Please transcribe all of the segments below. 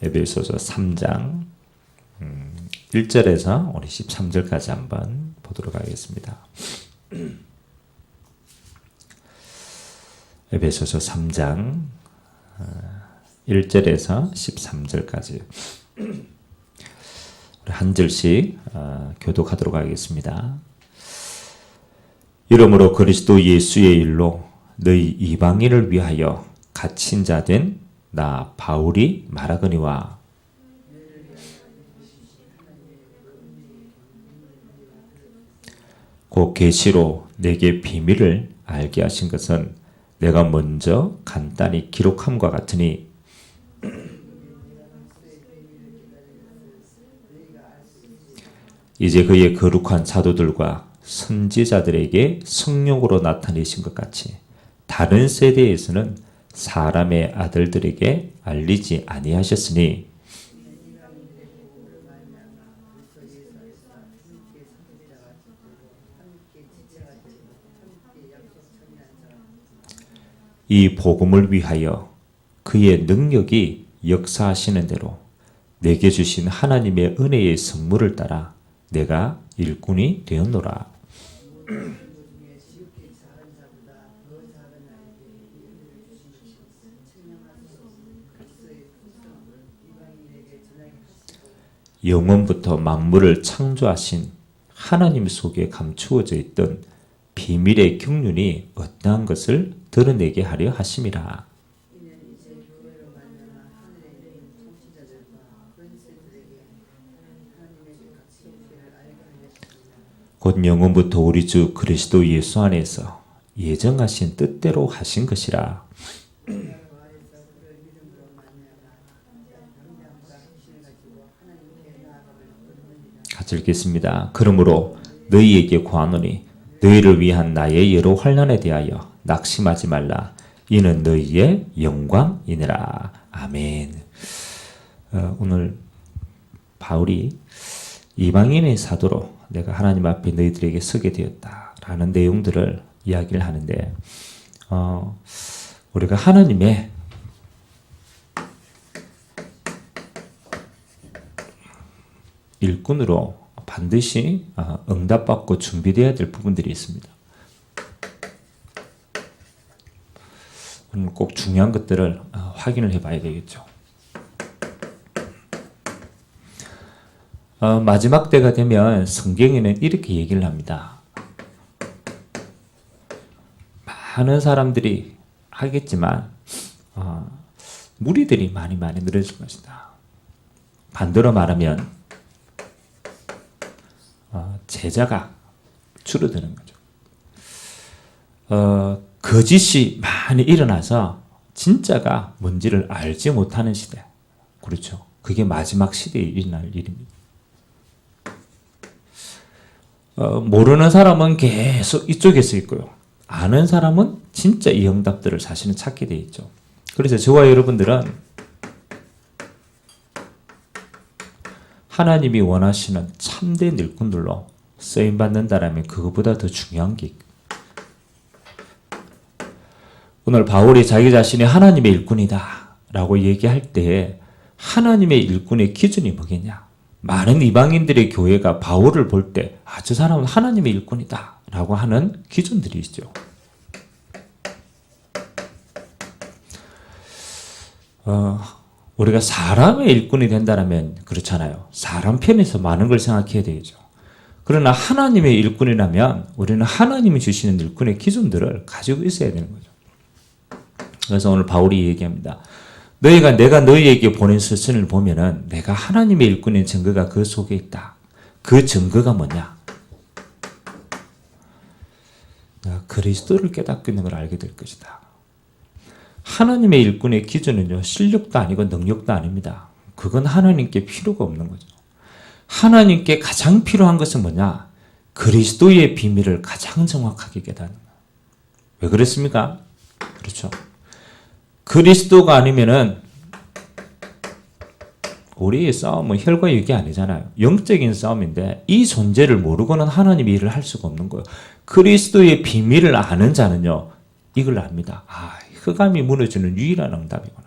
에베소서 3장 1절에서 우리 13절까지 한번 보도록 하겠습니다. 에베소서 3장 1절에서 13절까지 한 절씩 교독하도록 하겠습니다. 이러므로 그리스도 예수의 일로 너희 이방인을 위하여 갇힌 자 된 나 바울이 말하거니와 곧 계시로 내게 비밀을 알게 하신 것은 내가 먼저 간단히 기록함과 같으니 이제 그의 거룩한 사도들과 선지자들에게 성령으로 나타내신 것 같이 다른 세대에서는 사람의 아들들에게 알리지 아니하셨으니 이 복음을 위하여 그의 능력이 역사하시는 대로 내게 주신 하나님의 은혜의 선물을 따라 내가 일꾼이 되었노라. 영원부터 만물을 창조하신 하나님 속에 감추어져 있던 비밀의 경륜이 어떠한 것을 드러내게 하려 하심이라. 곧 영원부터 우리 주 그리스도 예수 안에서 예정하신 뜻대로 하신 것이라. 같이 읽겠습니다. 그러므로 너희에게 구하노니 너희를 위한 나의 여러 환난에 대하여 낙심하지 말라. 이는 너희의 영광이니라. 아멘. 오늘 바울이 이방인의 사도로 내가 하나님 앞에 너희들에게 서게 되었다라는 내용들을 이야기를 하는데 우리가 하나님의 일꾼으로 반드시 응답받고 준비되어야 될 부분들이 있습니다. 오늘 꼭 중요한 것들을 확인을 해봐야 되겠죠. 마지막 때가 되면 성경에는 이렇게 얘기를 합니다. 많은 사람들이 하겠지만 무리들이 많이 늘어질 것이다. 반대로 말하면 제자가 줄어드는 거죠. 거짓이 많이 일어나서 진짜가 뭔지를 알지 못하는 시대. 그렇죠. 그게 마지막 시대에 일어날 일입니다. 모르는 사람은 계속 이쪽에서 있고요. 아는 사람은 진짜 이 응답들을 사실은 찾게 돼 있죠. 그래서 저와 여러분들은 하나님이 원하시는 참된 일꾼들로 쓰임받는다라면 그것보다 더 중요한 게 있고. 오늘 바울이 자기 자신이 하나님의 일꾼이다 라고 얘기할 때 하나님의 일꾼의 기준이 뭐겠냐? 많은 이방인들의 교회가 바울을 볼 때 저 사람은 하나님의 일꾼이다 라고 하는 기준들이 있죠. 우리가 사람의 일꾼이 된다면 그렇잖아요. 사람 편에서 많은 걸 생각해야 되죠. 그러나 하나님의 일꾼이라면 우리는 하나님이 주시는 일꾼의 기준들을 가지고 있어야 되는 거죠. 그래서 오늘 바울이 얘기합니다. 내가 너희에게 보낸 서신을 보면은 내가 하나님의 일꾼인 증거가 그 속에 있다. 그 증거가 뭐냐? 내가 그리스도를 깨닫고 있는 걸 알게 될 것이다. 하나님의 일꾼의 기준은요, 실력도 아니고 능력도 아닙니다. 그건 하나님께 필요가 없는 거죠. 하나님께 가장 필요한 것은 뭐냐? 그리스도의 비밀을 가장 정확하게 깨닫는 거예요. 왜 그렇습니까? 그렇죠. 그리스도가 아니면은 우리의 싸움은 혈과 육이 아니잖아요. 영적인 싸움인데 이 존재를 모르고는 하나님의 일을 할 수가 없는 거예요. 그리스도의 비밀을 아는 자는요, 이걸 압니다. 흑암이 무너지는 유일한 응답이구나.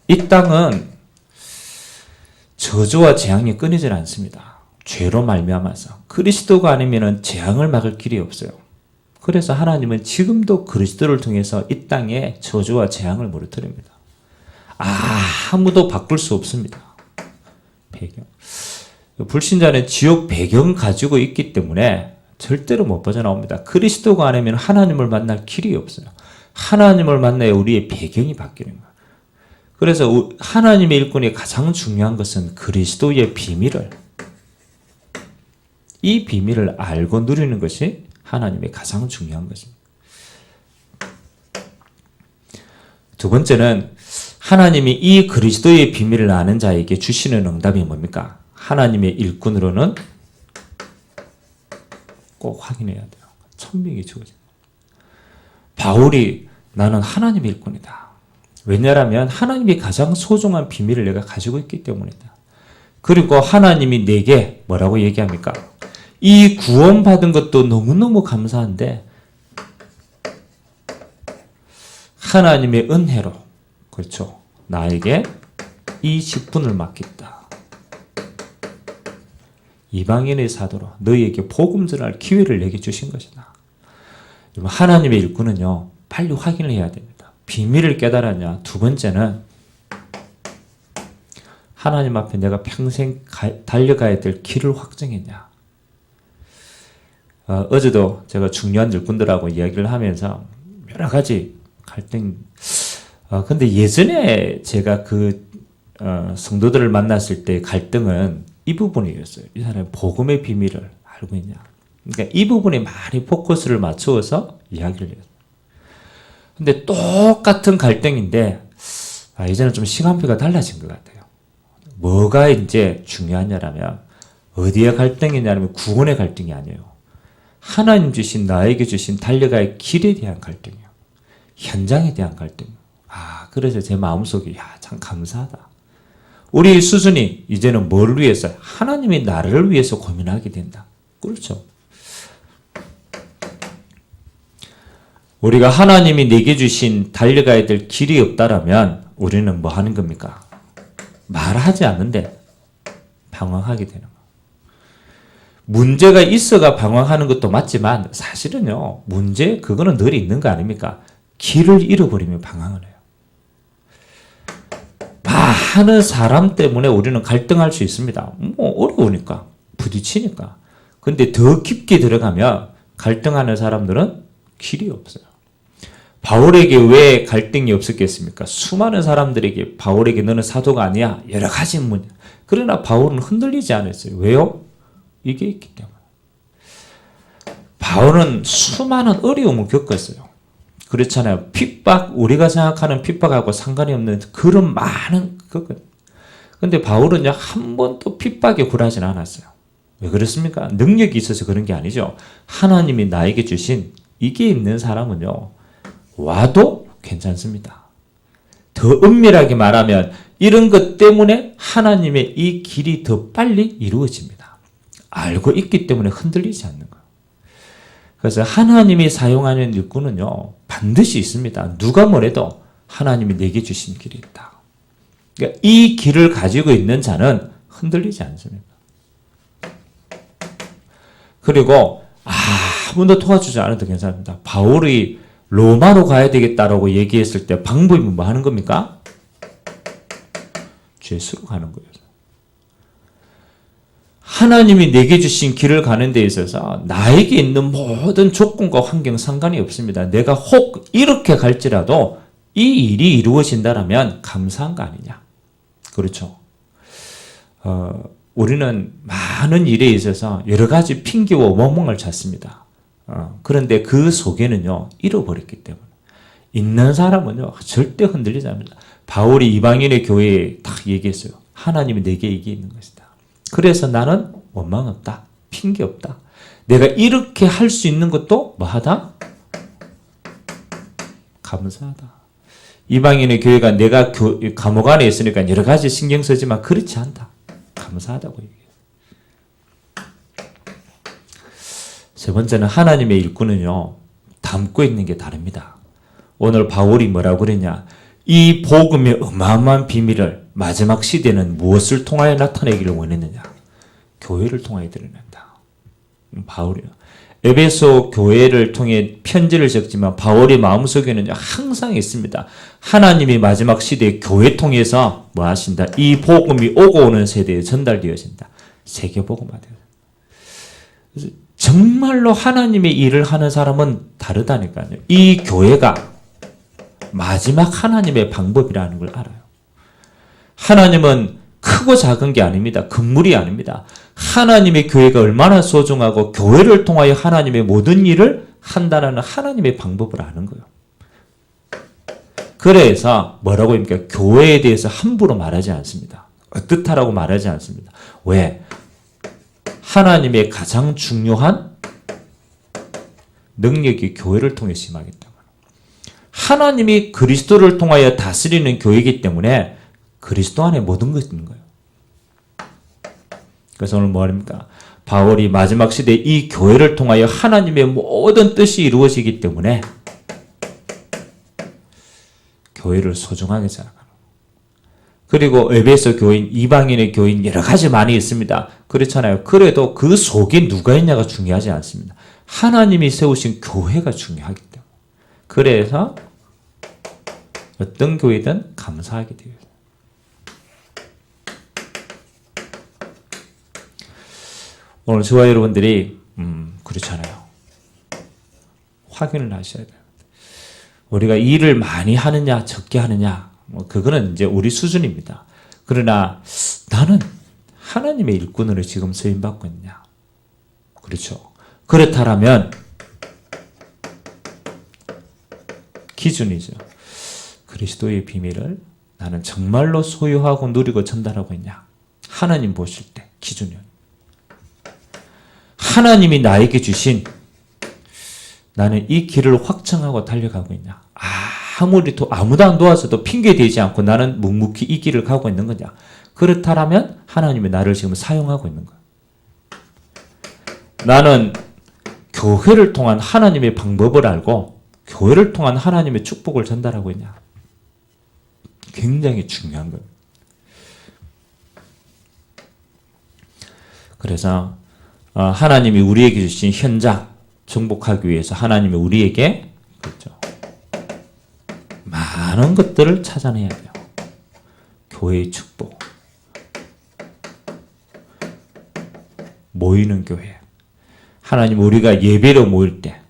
이 땅은 저주와 재앙이 끊이질 않습니다. 죄로 말미암아서 그리스도가 아니면 재앙을 막을 길이 없어요. 그래서 하나님은 지금도 그리스도를 통해서 이 땅에 저주와 재앙을 무너뜨립니다. 아무도 바꿀 수 없습니다. 배경. 불신자는 지옥 배경 가지고 있기 때문에 절대로 못 빠져나옵니다. 그리스도가 아니면 하나님을 만날 길이 없어요. 하나님을 만나야 우리의 배경이 바뀌는 거예요. 그래서 하나님의 일꾼이 가장 중요한 것은 그리스도의 비밀을, 이 비밀을 알고 누리는 것이 하나님의 가장 중요한 것입니다. 두 번째는 하나님이 이 그리스도의 비밀을 아는 자에게 주시는 응답이 뭡니까? 하나님의 일꾼으로는 꼭 확인해야 돼요. 천명이 주어집니다. 바울이 나는 하나님의 일꾼이다. 왜냐하면 하나님이 가장 소중한 비밀을 내가 가지고 있기 때문이다. 그리고 하나님이 내게 뭐라고 얘기합니까? 이 구원받은 것도 너무너무 감사한데 하나님의 은혜로, 그렇죠, 나에게 이 직분을 맡겼다. 이방인의 사도로 너희에게 복음 전할 기회를 내게 주신 것이다. 하나님의 일꾼은요, 빨리 확인을 해야 됩니다. 비밀을 깨달았냐? 두 번째는 하나님 앞에 내가 평생 달려가야 될 길을 확정했냐? 어제도 제가 중요한 일꾼들하고 이야기를 하면서 여러 가지 갈등, 근데 예전에 제가 성도들을 만났을 때 갈등은 이 부분이었어요. 이 사람이 복음의 비밀을 알고 있냐? 그러니까 이 부분에 많이 포커스를 맞추어서 이야기를 해요. 근데 똑같은 갈등인데, 이제는 좀 시간표가 달라진 것 같아요. 뭐가 이제 중요하냐라면, 어디에 갈등이냐면 구원의 갈등이 아니에요. 하나님 주신, 나에게 주신 달려갈 길에 대한 갈등이에요. 현장에 대한 갈등이에요. 그래서 제 마음속에, 참 감사하다. 우리 수준이 이제는 뭘 위해서? 하나님이 나를 위해서 고민하게 된다. 그렇죠. 우리가 하나님이 내게 주신 달려가야 될 길이 없다라면 우리는 뭐 하는 겁니까? 말하지 않는데 방황하게 되는 거예요. 문제가 있어가 방황하는 것도 맞지만 사실은요, 그거는 늘 있는 거 아닙니까? 길을 잃어버리면 방황을 해요. 많은 사람 때문에 우리는 갈등할 수 있습니다. 어려우니까, 부딪히니까. 근데 더 깊게 들어가면 갈등하는 사람들은 길이 없어요. 바울에게 왜 갈등이 없었겠습니까? 수많은 사람들에게 바울에게 너는 사도가 아니야. 여러 가지 문제. 그러나 바울은 흔들리지 않았어요. 왜요? 이게 있기 때문에. 바울은 수많은 어려움을 겪었어요. 그렇잖아요. 핍박, 우리가 생각하는 핍박하고 상관이 없는 그런 많은 겪었어요. 근데 바울은요, 한 번도 핍박에 굴하진 않았어요. 왜 그렇습니까? 능력이 있어서 그런 게 아니죠. 하나님이 나에게 주신 이게 있는 사람은요, 와도 괜찮습니다. 더 은밀하게 말하면 이런 것 때문에 하나님의 이 길이 더 빨리 이루어집니다. 알고 있기 때문에 흔들리지 않는 거예요. 그래서 하나님이 사용하는 일꾼은요, 반드시 있습니다. 누가 뭐래도 하나님이 내게 주신 길이 있다. 그러니까 이 길을 가지고 있는 자는 흔들리지 않습니다. 그리고 아무도 도와주지 않아도 괜찮습니다. 바울이 로마로 가야 되겠다라고 얘기했을 때 방법이 뭐 하는 겁니까? 죄수로 가는 거예요. 하나님이 내게 주신 길을 가는 데 있어서 나에게 있는 모든 조건과 환경 상관이 없습니다. 내가 혹 이렇게 갈지라도 이 일이 이루어진다면 감사한 거 아니냐. 그렇죠. 우리는 많은 일에 있어서 여러 가지 핑계와 원망을 찾습니다. 그런데 그 속에는요, 잃어버렸기 때문에. 있는 사람은요, 절대 흔들리지 않습니다. 바울이 이방인의 교회에 딱 얘기했어요. 하나님이 내게 이게 있는 것이다. 그래서 나는 원망 없다. 핑계 없다. 내가 이렇게 할 수 있는 것도 뭐하다? 감사하다. 이방인의 교회가 내가 감옥 안에 있으니까 여러 가지 신경 쓰지만 그렇지 않다. 감사하다고 얘기해요. 세 번째는 하나님의 일꾼은요, 담고 있는 게 다릅니다. 오늘 바울이 뭐라고 그랬냐? 이 복음의 어마어마한 비밀을 마지막 시대는 무엇을 통하여 나타내기를 원했느냐? 교회를 통하여 드러낸다. 바울이요. 에베소 교회를 통해 편지를 적지만 바울의 마음속에는 항상 있습니다. 하나님이 마지막 시대에 교회 통해서 뭐 하신다? 이 복음이 오고 오는 세대에 전달되어진다. 세계복음화돼요. 정말로 하나님의 일을 하는 사람은 다르다니까요. 이 교회가 마지막 하나님의 방법이라는 걸 알아요. 하나님은 크고 작은 게 아닙니다. 금물이 아닙니다. 하나님의 교회가 얼마나 소중하고 교회를 통하여 하나님의 모든 일을 한다는 하나님의 방법을 아는 거예요. 그래서 뭐라고 합니까? 교회에 대해서 함부로 말하지 않습니다. 어떻다라고 말하지 않습니다. 왜? 하나님의 가장 중요한 능력이 교회를 통해서 임하기 때문에. 하나님이 그리스도를 통하여 다스리는 교회이기 때문에 그리스도 안에 모든 것이 있는 거예요. 그래서 오늘 뭐 합니까? 바울이 마지막 시대에 이 교회를 통하여 하나님의 모든 뜻이 이루어지기 때문에 교회를 소중하게 생각하는 거예요. 그리고 에베소 교인, 이방인의 교인 여러 가지 많이 있습니다. 그렇잖아요. 그래도 그 속에 누가 있냐가 중요하지 않습니다. 하나님이 세우신 교회가 중요하기 때문에. 그래서 어떤 교회든 감사하게 되어요. 오늘 저와 여러분들이 그렇잖아요. 확인을 하셔야 돼요. 우리가 일을 많이 하느냐 적게 하느냐 그거는 이제 우리 수준입니다. 그러나 나는 하나님의 일꾼으로 지금 쓰임받고 있냐. 그렇죠. 그렇다면 기준이죠. 그리스도의 비밀을 나는 정말로 소유하고 누리고 전달하고 있냐. 하나님 보실 때 기준이요. 하나님이 나에게 주신 나는 이 길을 확정하고 달려가고 있냐. 아무리 아무도 안 도와줘도 핑계대지 않고 나는 묵묵히 이 길을 가고 있는 거냐. 그렇다면 하나님이 나를 지금 사용하고 있는 거야. 나는 교회를 통한 하나님의 방법을 알고 교회를 통한 하나님의 축복을 전달하고 있냐. 굉장히 중요한 거예요. 그래서 하나님이 우리에게 주신 현장 정복하기 위해서 하나님이 우리에게 그렇죠. 많은 것들을 찾아내야 돼요. 교회의 축복, 모이는 교회, 하나님 우리가 예배로 모일 때,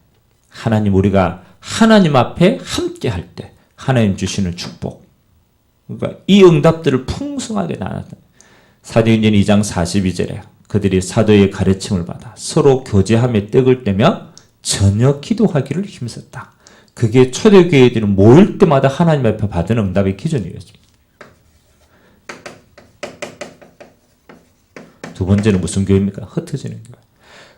하나님 우리가 하나님 앞에 함께 할 때 하나님 주시는 축복. 그러니까 이 응답들을 풍성하게 나눴다. 사도행전 2장 42절에 그들이 사도의 가르침을 받아 서로 교제하며 떡을 떼며 저녁 기도하기를 힘썼다. 그게 초대교회들은 모일 때마다 하나님 앞에 받은 응답의 기준이었습니다. 두 번째는 무슨 교회입니까? 흩어지는 교회.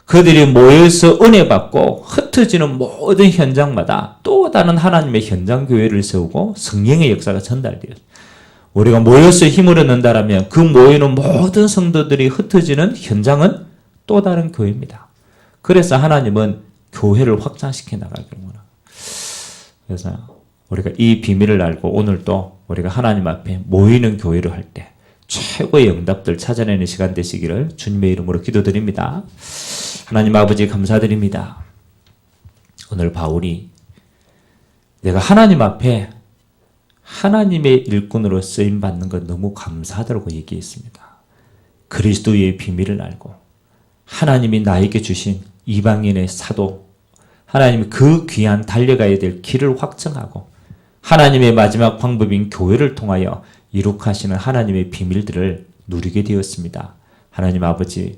그들이 모여서 은혜 받고 흩어지는 모든 현장마다 또 다른 하나님의 현장 교회를 세우고 성령의 역사가 전달되었습니다. 우리가 모여서 힘을 얻는다라면 그 모이는 모든 성도들이 흩어지는 현장은 또 다른 교회입니다. 그래서 하나님은 교회를 확장시켜 나가기를 원합니다. 그래서 우리가 이 비밀을 알고 오늘도 우리가 하나님 앞에 모이는 교회를 할 때 최고의 응답들 찾아내는 시간 되시기를 주님의 이름으로 기도드립니다. 하나님 아버지 감사드립니다. 오늘 바울이 내가 하나님 앞에 하나님의 일꾼으로 쓰임받는 것 너무 감사하다고 얘기했습니다. 그리스도의 비밀을 알고 하나님이 나에게 주신 이방인의 사도, 하나님이 그 귀한 달려가야 될 길을 확정하고 하나님의 마지막 방법인 교회를 통하여 이룩하시는 하나님의 비밀들을 누리게 되었습니다. 하나님 아버지,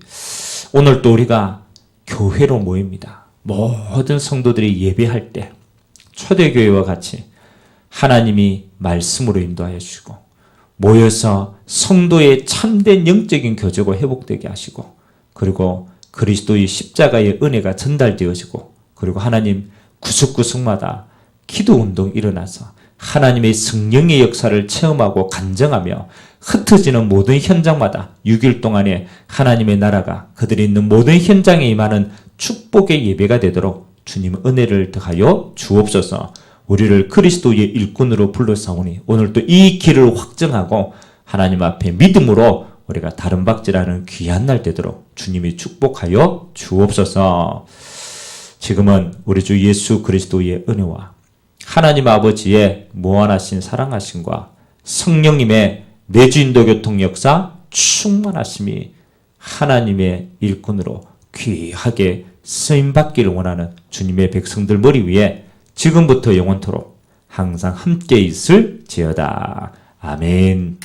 오늘 또 우리가 교회로 모입니다. 모든 성도들이 예배할 때 초대교회와 같이 하나님이 말씀으로 인도하여 주시고 모여서 성도의 참된 영적인 교제가 회복되게 하시고 그리고 그리스도의 십자가의 은혜가 전달되어지고 그리고 하나님 구석구석마다 기도운동이 일어나서 하나님의 성령의 역사를 체험하고 간증하며 흩어지는 모든 현장마다 6일 동안에 하나님의 나라가 그들이 있는 모든 현장에 임하는 축복의 예배가 되도록 주님 은혜를 더하여 주옵소서. 우리를 그리스도의 일꾼으로 불러사오니 오늘도 이 길을 확정하고 하나님 앞에 믿음으로 우리가 다른 박질하는 귀한 날 되도록 주님이 축복하여 주옵소서. 지금은 우리 주 예수 그리스도의 은혜와 하나님 아버지의 무한하신 사랑하심과 성령님의 내주인도 교통 역사 충만하심이 하나님의 일꾼으로 귀하게 쓰임받기를 원하는 주님의 백성들 머리 위에 지금부터 영원토록 항상 함께 있을지어다. 아멘.